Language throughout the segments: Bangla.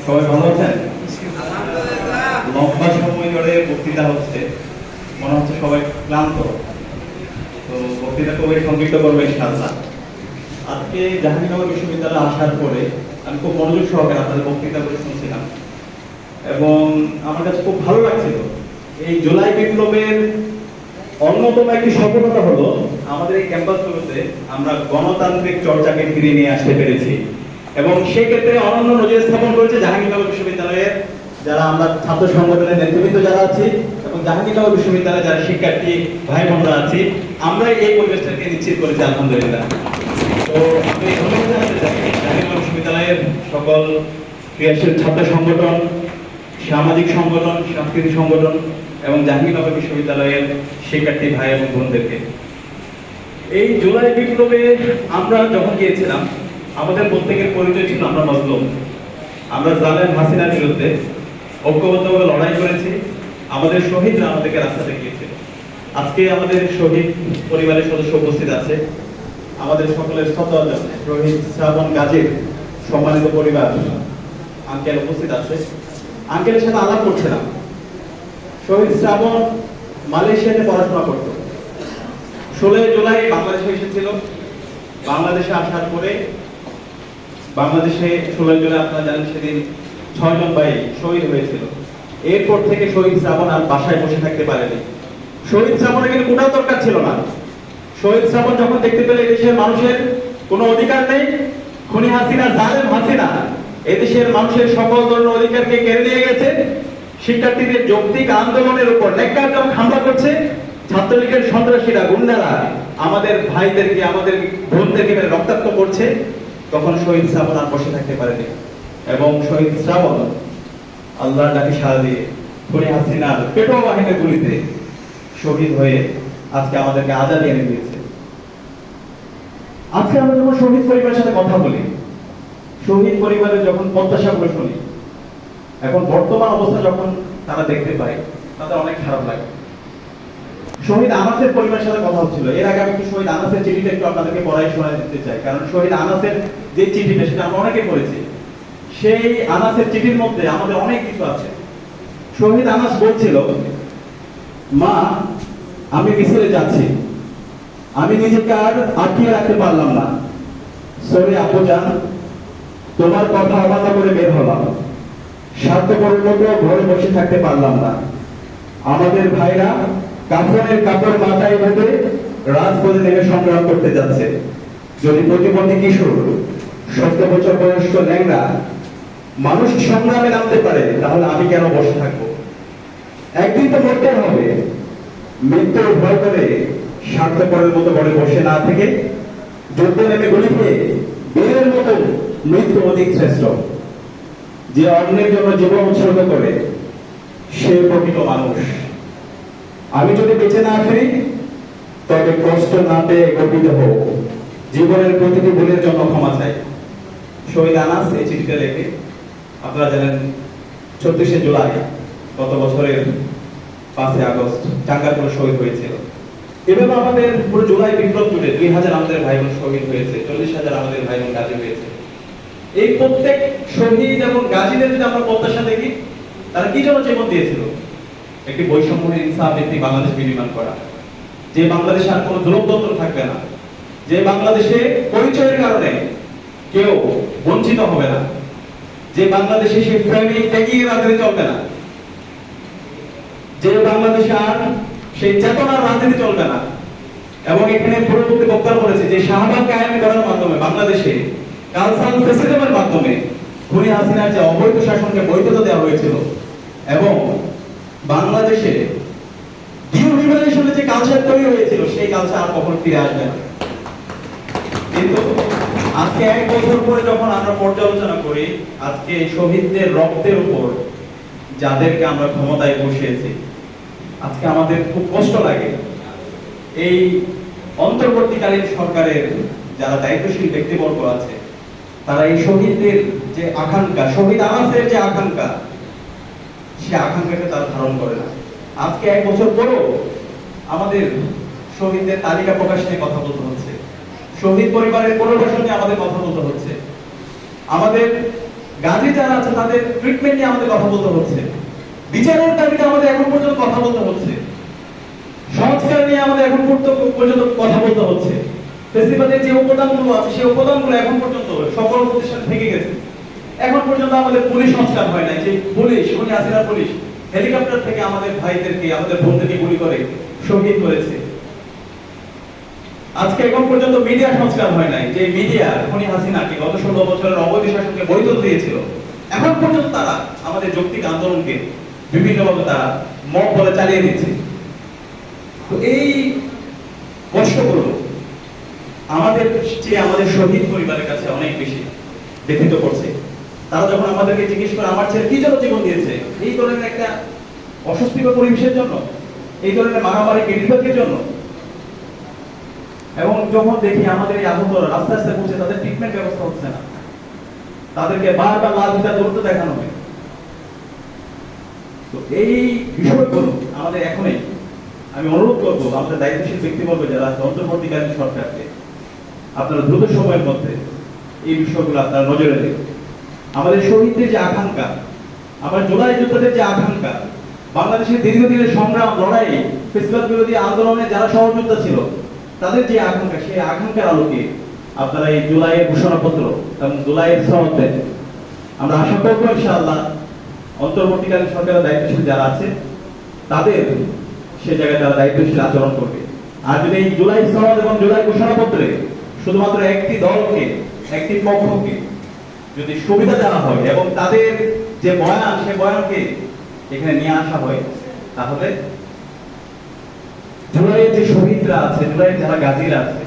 সবাই ভালো আছেন? লম্বা সময় ধরে বক্তৃতা হচ্ছে, মনে হচ্ছে সবাই ক্লান্ত। তো বক্তৃতা খুবই সংক্ষিপ্ত করবো ইনশাআল্লাহ। আজকে জাহাঙ্গীরনগর বিশ্ববিদ্যালয়ে আসার পরে আমি খুব মনোযোগ সহকারে আপনাদের বক্তৃতাগুলো শুনছিলাম এবং আমার কাছে খুব ভালো লাগছিল। এই জুলাই বিপ্লবের অন্যতম একটি সফলতা হলো আমাদের এই ক্যাম্পাসগুলোতে আমরা গণতান্ত্রিক চর্চাকে ফিরিয়ে নিয়ে আসতে পেরেছি এবং সেই ক্ষেত্রে অনন্য নজির স্থাপন করেছে জাহাঙ্গীরনগর বিশ্ববিদ্যালয়ের যারা আমরা ছাত্র সংগঠনের নেতৃবৃন্দ যারা আছি এবং জাহাঙ্গীরনগর বিশ্ববিদ্যালয়ে যারা শিক্ষার্থী ভাই বোনরা আছি, আমরা এই পরিবেশটাকে নিশ্চিত করেছি আলহামদুলিল্লাহ। তো আমি ধন্যবাদ জানাতে চাই জাহাঙ্গীরনগর বিশ্ববিদ্যালয়ের সকল ক্রিয়াশীল ছাত্র সংগঠন, সামাজিক সংগঠন, সাংস্কৃতিক সংগঠন এবং জাহাঙ্গীরনগর বিশ্ববিদ্যালয়ের শিক্ষার্থী ভাই এবং বোনদেরকে। এই জুলাই বিপ্লবে আমরা যখন গিয়েছিলাম আমাদের প্রত্যেকের পরিচয় ছিল আমরা মজলুম। আমরা জালেম হাসিনার বিরুদ্ধে ঐক্যবদ্ধভাবে লড়াই করেছি। আমাদের শহীদরা আমাদেরকে রাস্তা দেখিয়েছিল। আজকে আমাদের শহীদ পরিবারের সদস্য উপস্থিত আছে, আমাদের সকলের শ্রদ্ধাভাজন শহীদ শ্রাবণ গাজীর সম্মানিত পরিবার আঙ্কেল উপস্থিত আছে। আঙ্কেলের সাথে আলাপ করছিলাম। শহীদ শ্রাবণ মালয়েশিয়াতে পড়াশোনা করত। 16 জুলাই বাংলাদেশে এসেছিল। বাংলাদেশে আসার পরে বাংলাদেশে 16 জুলাই আপনারা জানেন সেদিন 6 জন ভাই শহীদ হয়েছিল। এরপর থেকে শহীদ শ্রাবণ আর বাসায় বসে থাকতে পারেনি। শহীদ শ্রাবণের কিন্তু কোটাও দরকার ছিল না। শহীদ শ্রাবণ যখন দেখতে পেলে এদেশের মানুষের কোনো অধিকার নেই, খুনি হাসিনা, জালেম হাসিনা এদেশের মানুষের সকল ধরনের অধিকারকে কেড়ে নিয়ে গেছে, শিক্ষার্থীদের যৌক্তিক আন্দোলনের উপর ন্যাক্কারজনক হামলা করছে, ছাত্রলীগের সন্ত্রাসীরা, গুন্ডারা আমাদের ভাইদেরকে, আমাদের বোনদেরকে রক্তাক্ত করছে, তখন শহীদ শ্রাবণ আর বসে থাকতে পারেনি এবং শহীদ শ্রাবণ আল্লাহর ডাকে সাড়া দিয়ে খুনি হাসিনার পেটোয়া বাহিনীর গুলিতে শহীদ হয়ে আজকে আমাদেরকে আজাদী এনে দিয়েছে। আজকে আমরা যখন শহীদ পরিবারের সাথে কথা বলি, শহীদ পরিবারের যখন প্রত্যাশাগুলো শুনি, এখন বর্তমান অবস্থা যখন তারা দেখতে পায় তাদের অনেক খারাপ লাগে। শহীদ আনাসের পরিবারের সাথে কথা হচ্ছিল, এর আগে আমি একটু শহীদ আনাসের চিঠিটা একটু আপনাদেরকে পড়াই শোনায় দিতে চাই, কারণ শহীদ আনাসের যে চিঠিটা সেটা আমরা অনেকে পড়েছি। সেই আনাসের চিঠির মধ্যে আমাদের অনেক কিছু আছে। শহীদ আনাস বলছিল, মা আমি মিছিলে যাচ্ছি, আমি নিজেকে আর আটকিয়ে রাখতে পারলাম না, সরে আপু যান, তোমার কথা অমান্য করে বের হলাম, স্বার্থপরের মতো ঘরে বসে থাকতে পারলাম না। আমাদের ভাইরা কাফনের কাপড় মাথায় বেঁধে রাজপথে নেমে সংগ্রাম করতে যাচ্ছে। যদি প্রতিবন্ধী কিশোর, 17 বছর বয়স্ক ল্যাংড়া মানুষ সংগ্রামে নামতে পারে, তাহলে আমি কেন বসে থাকবো? একদিন তো মরতে হবে। মৃত্যুর ভয় করে স্বার্থপরের মতো ঘরে বসে না থেকে যুদ্ধে নেমে গুলি খেয়ে বীরের মতো মৃত্যু অধিক শ্রেষ্ঠ। যে অন্যের জন্য জীবন উৎসর্গ করে সে প্রকৃত মানুষ। আমি যদি বেঁচে না ফিরি তবে কষ্ট না পেয়ে গর্বিত হোক, জীবনের প্রতিটি ভুলের জন্য ক্ষমা চাই। শহীদ আনাস এই চিঠিটা লেখে, আপনারা জানেন 24শে জুলাই গত বছরের 5 আগস্ট চাঙ্গারপুরে শহীদ হয়েছিল। এভাবে আমাদের পুরো জুলাই বিপ্লব জুড়ে 2000 আমাদের ভাই বোন শহীদ হয়েছে, 40,000 আমাদের ভাই বোন গাজী হয়েছে। এই প্রত্যেক শহীদ এবং গাজীদের যদি আমরা প্রত্যাশা দেখি, তারা কি জন্য জীবন দিয়েছিল? একটি বৈষম্যহীন ইনসাফ ভিত্তিক বাংলাদেশ বিনির্মাণ করা, যে বাংলাদেশে আর কোনো দুরন্তত্ব থাকবে না, যে বাংলাদেশে পরিচয়ের কারণে কেউ বঞ্চিত হবে না, যে বাংলাদেশে সেই প্রেমিক ত্যাগীর রাজনীতি চলবে না, যে বাংলাদেশে আর সেই চেতনার রাজনীতি চলবে না। এবং এখানে পূর্ববর্তী বক্তারা বলেছে যে শাহবাগ কায়েম করার মাধ্যমে বাংলাদেশে কালচারাল ফেসিলিটির মাধ্যমে খুনি হাসিনার যে অবৈধ শাসনকে বৈধতা দেওয়া হয়েছিল এবং বাংলাদেশে নিউ লিবারেশনের যে কালচার তৈরি হয়েছিল সেই কালচার আর কখনো ফিরে আসবে না। কিন্তু আজকে 1 বছর পরে যখন আমরা পর্যালোচনা করি, আজকে শহীদদের রক্তের উপর যাদেরকে আমরা ক্ষমতায় বসিয়েছি, আজকে আমাদের খুব কষ্ট লাগে। এই অন্তর্বর্তীকালীন সরকারের যারা দায়িত্বশীল ব্যক্তিবর্গ আছে, তারা এই শহীদদের যে আকাঙ্ক্ষা, শহীদ আনাসের যে আকাঙ্ক্ষা, সে আকাঙ্ক্ষাকে তারা ধারণ করে না। আজকে 1 বছর পরও আমাদের শহীদদের তালিকা প্রকাশ নিয়ে কথা বলতে হচ্ছে, শহীদ পরিবারের পুনর্বাসন নিয়ে আমাদের কথা বলতে হচ্ছে। আমাদের গাজী যারা আছে তাদের ট্রিটমেন্ট নিয়ে আমাদের কথা বলতে হচ্ছে, বিচারের দাবিতে আমাদের এখন পর্যন্ত কথা বলতে হচ্ছে, সংস্কার নিয়ে আমাদের এখন পর্যন্ত কথা বলতে হচ্ছে। ফেসিবাদের যে উপাদানগুলো আছে সেই উপাদানগুলো এখন পর্যন্ত সকল প্রতিষ্ঠান থেকে গেছে। এখন পর্যন্ত আমাদের পুলিশ সংস্কার হয় নাই, যে পুলিশ খুনি হাসিনা পুলিশ হেলিকপ্টার থেকে আমাদের ভাইদেরকে আমাদের বোনদেরকে গুলি করে শহীদ করেছে। আজকে এখন পর্যন্ত মিডিয়া সংস্কার হয় নাই, যে মিডিয়া খুনি হাসিনাকে গত 16 বছরের অবৈধ শাসনকে বৈধতা দিয়েছিল, এখন পর্যন্ত তারা আমাদের যৌক্তিক আন্দোলনকে বিভিন্নভাবে তারা মব বলে চালিয়ে দিচ্ছে। তো এই কষ্টগুলো আমাদের চেয়ে আমাদের শহীদ পরিবারের কাছে অনেক বেশি ব্যথিত করছে। তারা যখন আমাদেরকে জিজ্ঞেস করে আমার ছেলে কি জন্য জীবন দিয়েছে, এই ধরনের একটা অস্বস্তিকর পরিবেশের জন্য, এই ধরনের মারামারি নির্বাচনের জন্য, এবং যখন দেখি আমাদের এই আহতরা আস্তে আস্তে পৌঁছে তাদের ট্রিটমেন্ট ব্যবস্থা হচ্ছে না, তাদেরকে বারবার লাল ফিতা দৌড়তে দেখানো হয়। তো এই বিষয়গুলো আমাদের এখনই, আমি অনুরোধ করবো আমাদের দায়িত্বশীল ব্যক্তিবর্গ যারা অন্তর্বর্তীকালীন সরকারকে, আপনারা দ্রুত সময়ের মধ্যে এই বিষয়গুলো আপনারা নজরে দেখুন। আমাদের শহীদদের যে আকাঙ্ক্ষা, আমার জুলাই যোদ্ধাদের যে আকাঙ্ক্ষা, বাংলাদেশের দীর্ঘদিনের সংগ্রাম লড়াই ফেসিবাদ বিরোধী আন্দোলনে যারা সহযোদ্ধা ছিল তাদের যে আকাঙ্ক্ষা, সেই আকাঙ্ক্ষার আলোকে আপনারা এই জুলাইয়ের ঘোষণাপত্র এবং জুলাইয়ের সনদ দেন। আমরা আশা করবো ইনশাআল্লাহ অন্তর্বর্তীকালীন সরকারের দায়িত্বশীল যারা আছে তাদের সে জায়গায় তারা দায়িত্বশীল আচরণ করবে। আর যদি এই জুলাই সনদ এবং জুলাই ঘোষণাপত্রে শুধুমাত্র একটি দলকে, একটি পক্ষকে যদি সুবিধা দেওয়া হয় এবং তাদের যে বয়ান, সে বয়ানকে এখানে নিয়ে আসা হয়, তাহলে জুলাইয়ের যে শহীদরা আছে, জুলাইয়ের যারা গাজীরা আছে,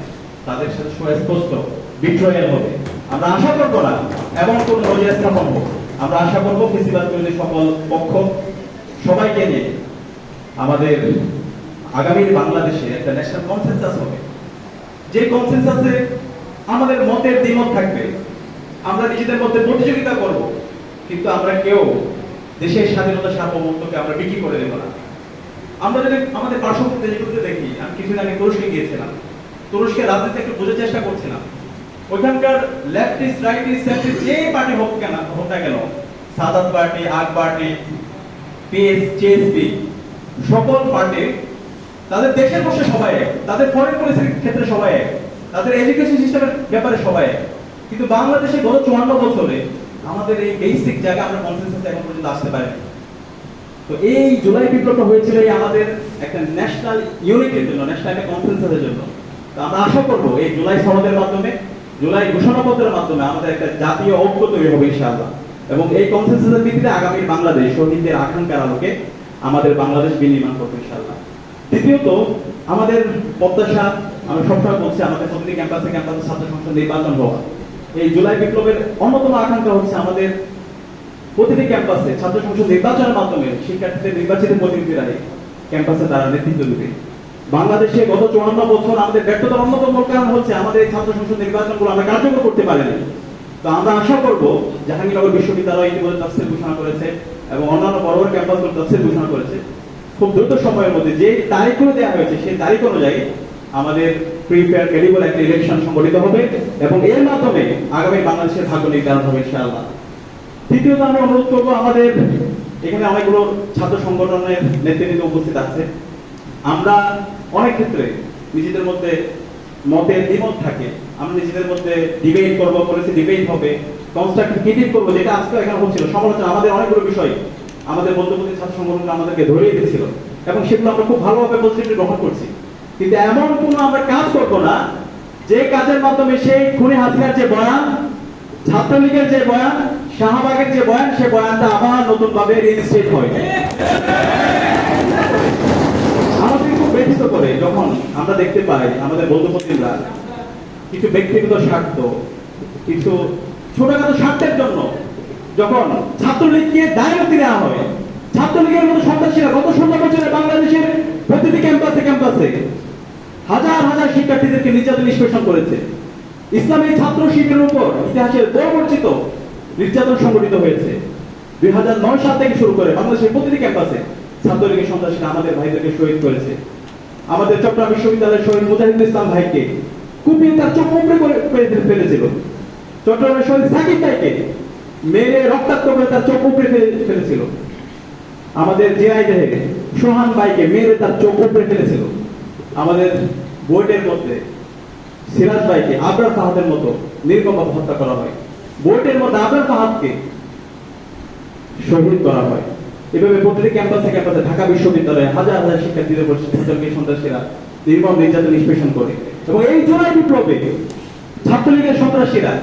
তাদের সাথে সুস্পষ্ট বিট্রয়াল হবে। আমরা আশা করবো না এমন কোন নজির স্থাপন হোক। আমরা আশা করবো ফেসিবাদ বিরোধী সকল পক্ষ সবাইকে নিয়ে আমাদের আগামীর বাংলাদেশে একটা ন্যাশনাল কনসেনসাস হবে, যে কনসেনসাসে আমাদের মতের দ্বিমত থাকবে, আমরা নিজেদের মধ্যে প্রতিযোগিতা করব, কিন্তু আমরা কেউ দেশের স্বাধীনতা সার্বভৌমত্বকে আমরা বিক্রি করে দেব না। আমরা যদি আমাদের পার্শ্ববর্তী দেশগুলোতে দেখি, আমি কিছুদিন আগে তুরস্কে গিয়েছিলাম, তুরস্কের রাজনীতি একটু বোঝার চেষ্টা করছিলাম। ওইখানকার লেফটিস্ট, রাইটিস্ট, সেন্ট্রিস্ট যে পার্টি হোক না কেন, সাদাত পার্টি, আক পার্টি, পিএস, জেএসপি, সকল পার্টি তাদের দেশের বসে সবাই এক, তাদের ফরেন পলিসির ক্ষেত্রে সবাই এক, তাদের এডুকেশন সিস্টেমের ব্যাপারে সবাই এক। কিন্তু বাংলাদেশে গত 54 বছরে আমাদের এই বেসিক জায়গা আমরা কনসেনসাসে এখন পর্যন্ত আসতে পারিনি। তো এই জুলাই বিপ্লবটা হয়েছিল এই আমাদের একটা ন্যাশনাল ইউনিটির জন্য, ন্যাশনাল কনসেনসাসের জন্য। তো আমরা আশা করবো এই জুলাই সনদের মাধ্যমে, জুলাই ঘোষণাপত্রের মাধ্যমে আমাদের একটা জাতীয় ঐক্য তৈরি হবে ইনশাআল্লাহ, এবং এই কনসেনসাসের ভিত্তিতে আগামী বাংলাদেশ শহীদদের আকাঙ্ক্ষার আলোকে আমাদের বাংলাদেশ বিনির্মাণ করবে ইনশাআল্লাহ। দ্বিতীয়ত আমাদের প্রত্যাশা, আমি সবসময় বলছি, আমাদের প্রতিটি ক্যাম্পাসে ক্যাম্পাসে ছাত্র সংসদ নির্বাচন হওয়া। এই জুলাই বিপ্লবের অন্যতম আকাঙ্ক্ষা হচ্ছে আমাদের প্রতিটি ক্যাম্পাসে ছাত্র সংসদ নির্বাচনের মাধ্যমে শিক্ষার্থীদের নির্বাচিত প্রতিনিধিরা ক্যাম্পাসে তারা নেতৃত্ব দেবে। বাংলাদেশে গত 54 বছর আমাদের ব্যর্থতার অন্যতম কারণ হচ্ছে আমাদের ছাত্র সংসদ নির্বাচনগুলো আমরা কার্যকর করতে পারিনি। তো আমরা আশা করব জাহাঙ্গীরনগর বিশ্ববিদ্যালয় ইতিমধ্যে তাফসীর ঘোষণা করেছে এবং অন্যান্য বড় বড় ক্যাম্পাসগুলো তাফসীর ঘোষণা করেছে। খুব দ্রুত সময়ের মধ্যে যে তারিখগুলো দেওয়া হয়েছে সেই তারিখ অনুযায়ী আমাদের ফ্রি ফেয়ার ক্রেডিবল একটা ইলেকশন সংগঠিত হবে এবং এর মাধ্যমে আগামী বাংলাদেশের ভাগ্য নির্ধারণ হবে ইনশাআল্লাহ। তৃতীয়ত আমি অনুরোধ করবো, আমাদের এখানে অনেকগুলো ছাত্র সংগঠনের নেতৃবৃন্দ উপস্থিত আছে। আমরা অনেক ক্ষেত্রে নিজেদের মধ্যে মতের দ্বিমত থাকে, আমরা নিজেদের মধ্যে ডিবেট করবো, পলিসি ডিবেট হবে, কনস্ট্রাকটিভ ক্রিটিক করবো, যেটা আজকে এখানে হচ্ছিল সমালোচনা। আমাদের অনেকগুলো বিষয় আমাদের বন্ধুবন্ধু ছাত্র সংগঠন আমাদেরকে ধরিয়ে দিচ্ছিল এবং সেগুলো আমরা খুব ভালোভাবে পজিটিভলি গ্রহণ করছি। কিন্তু এমন কোনো আমরা কাজ করবো না যে কাজের মাধ্যমে সেই খুনি হাসিনার যে বয়ান, ছাত্রলীগের যে বয়ান, শাহবাগের যে বয়ান, সে বয়ানটা আবার নতুন ভাবে রিইনস্টেট হয়। আমাদের খুব ব্যথিত করে যখন আমরা দেখতে পাই আমাদের বন্ধুবন্ধুরা কিছু ব্যক্তিগত স্বার্থ, কিছু ছোটখাটো স্বার্থের জন্য যখন ছাত্রলীগকে দায়মুক্তি নেওয়া হয়। ছাত্রলীগের মতো সন্ত্রাসীরা গত 16 বছরে বাংলাদেশের প্রতিটি ক্যাম্পাসে ক্যাম্পাসে হাজার হাজার শিক্ষার্থীদেরকে নির্যাতন নিষ্পেষণ করেছে। ইসলামী ছাত্র শিবিরের উপর ইতিহাসের পরিবর্তিত নির্যাতন সংঘটিত হয়েছে। 2009 সাল থেকে শুরু করে বাংলাদেশের প্রতিটি ক্যাম্পাসে ছাত্রলীগের সন্ত্রাসীরা আমাদের ভাইদেরকে শহীদ করেছে। আমাদের চট্টগ্রাম বিশ্ববিদ্যালয়ের শহীদ মুজাহিদুল ইসলাম ভাইকে কুপিয়ে তার চোখ উপড়ে করে ফেলেছিল। চট্টগ্রামের শহীদ সাকিব ভাইকে মেরে রক্তাক্ত করে তার চোখ উপড়ে ফেলেছিল। আমাদের জেআই দেহে সোহান ভাইকে মেরে তার চোখ উপড়ে ফেলেছিল। আমাদের বোর্ডের মধ্যে সিরাজ ভাইকে আবরার ফাহাদের মতো নির্মমভাবে হত্যা করা হয়। বোর্ডের মধ্যে আবরার ফাহাদকে শহীদ করা হয়। এভাবে প্রতিটি ক্যাম্পাসে ক্যাম্পাসে ঢাকা বিশ্ববিদ্যালয়ে হাজার হাজার শিক্ষার্থীদের উপর ছাত্রলীগের সন্ত্রাসীরা নির্মম নির্যাতন নিষ্পেষণ করে। এবং এই জুলাই বিপ্লবে ছাত্রলীগের সন্ত্রাসীরা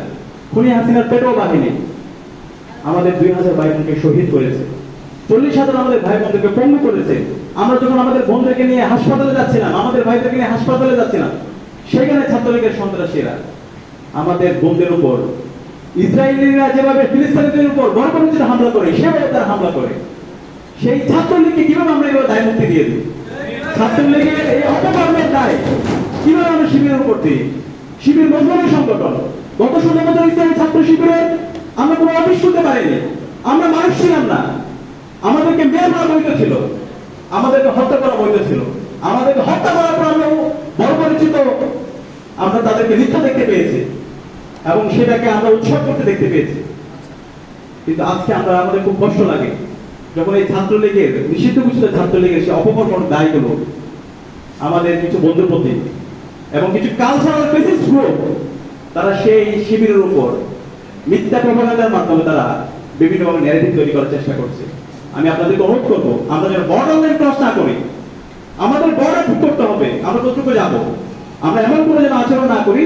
খুনি হাসিনার পেট্রো বাহিনী আমাদের 2000 ভাই বোনকে শহীদ করেছে, 40,000 আমাদের ভাই বোনদেরকে পঙ্গু করেছে। আমরা যখন আমাদের বোনদেরকে নিয়ে হাসপাতালে যাচ্ছিলাম, আমাদের ভাইদেরকে নিয়ে হাসপাতালে যাচ্ছিলাম, সেখানে ছাত্রলীগের সন্ত্রাসীরা আমাদের বোনদের উপর, ইসরায়েলিরা যেভাবে ফিলিস্তিনিদের উপর বর্বরোচিত হামলা করে, সেভাবে তারা হামলা করে। সেই ছাত্রলীগকে কিভাবে আমরা এগুলো দায় মুক্তি দিয়ে দিই? ছাত্রলীগের এই অপকর্মের দায় কিভাবে আমরা শিবিরের উপর দিই? শিবির মজলুমের সংগঠন। গত 16 বছর ইসলামী ছাত্র শিবিরে আমরা কোনো অফিস করতে পারিনি, আমরা মানুষ ছিলাম না। আমাদেরকে মেরে ফেলা বৈধ ছিল, আমাদেরকে হত্যা করা বৈধ ছিল। আমাদেরকে হত্যা করার পর আমরা বর্বরোচিত, আমরা তাদেরকে মিথ্যা দেখতে পেয়েছি এবং সেটাকে আমরা উৎসব করতে দেখতে পেয়েছি। কিন্তু আজকে আমরা, আমাদের খুব কষ্ট লাগে যখন এই ছাত্রলীগের, নিষিদ্ধ ঘোষিত ছাত্রলীগের সে অপকর্মের দায়গুলো আমাদের কিছু বন্ধুর প্রতি এবং কিছু কালচারাল ফেসিস্ট গ্রুপ, তারা সেই শিবিরের উপর মিথ্যা প্রপাগান্ডার মাধ্যমে তারা বিভিন্নভাবে ন্যারেটিভ তৈরি করার চেষ্টা করছে। আমি আপনাদেরকে অনুরোধ করবো, আমরা যেন বর্ডার লাইন ক্রস না করি। আমাদের বর্ডার ঠিক করতে হবে, আমরা কতটুকু যাব। আমরা এমন করে যেন আচরণ না করি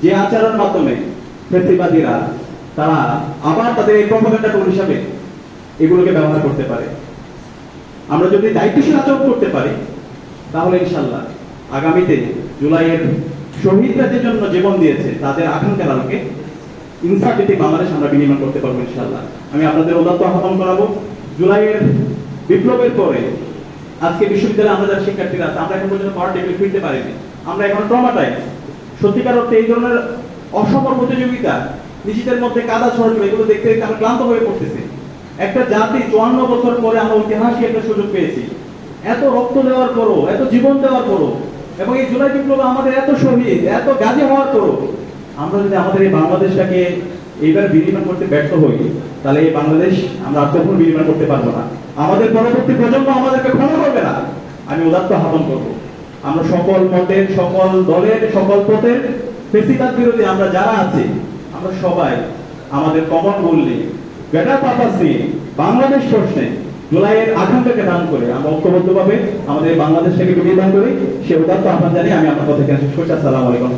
যে আচরণের মাধ্যমে ফ্যাসিবাদীরা তারা আবার তাদের এই প্রপাগান্ডা টুল হিসাবে এগুলোকে ব্যবহার করতে পারে। আমরা যদি দায়িত্বশীল আচরণ করতে পারি, তাহলে ইনশাল্লাহ আগামীতে জুলাইয়ের শহীদরা যে জন্য জীবন দিয়েছে তাদের আকাঙ্ক্ষার আলোকে ইনসাফভিত্তিক বাংলাদেশ আমরা বিনির্মাণ করতে পারবো ইনশাল্লাহ। আমি আপনাদের উদাত্ত আহ্বান করাবো, জুলাইয়ের বিপ্লবের পরে আজকে বিশ্ববিদ্যালয়ে আমরা যারা শিক্ষার্থীরা আছে, আমরা এখন পর্যন্ত পাওয়ার টেবিল ফিরতে পারিনি। আমরা এখন ট্রমাটাইজ। সত্যিকার অর্থে এই ধরনের অসম প্রতিযোগিতা, নিজেদের মধ্যে কাদা ছড়ানো, এগুলো দেখতে দেখতে আমরা ক্লান্ত হয়ে পড়তেছি। একটা জাতি 54 বছর পরে আমরা ঐতিহাসিক একটা সুযোগ পেয়েছি, এত রক্ত দেওয়ার পরও, এত জীবন দেওয়ার পরও, এবং এই জুলাই বিপ্লবে আমাদের এত শহীদ, এত গাজী হওয়ার পরও আমরা যদি আমাদের এই বাংলাদেশটাকে এইবার বিনির্মাণ করতে ব্যর্থ হই, তাহলে এই বাংলাদেশ আমরা আর কখনো বিনির্মাণ করতে পারবো না। আমাদের পরবর্তী প্রজন্ম আমাদেরকে ক্ষমা করবে না। আমি উদাত্ত আহ্বান করবো, আমরা সকল মতের, সকল দলের, সকল পথের ফেসিবাদ বিরোধী আমরা যারা আছি, আমরা সবাই আমাদের কমন গোল নিয়ে, বেটার পারপাস নিয়ে, বাংলাদেশ প্রশ্নে জুলাইয়ের আকাঙ্ক্ষাকে দান করে আমরা ঐক্যবদ্ধভাবে আমাদের বাংলাদেশটাকে বিনির্মাণ করি। সে উদাত্ত আহ্বান জানিয়ে আমি আপনার কথা শেষ করছি। আসসালামু আলাইকুম।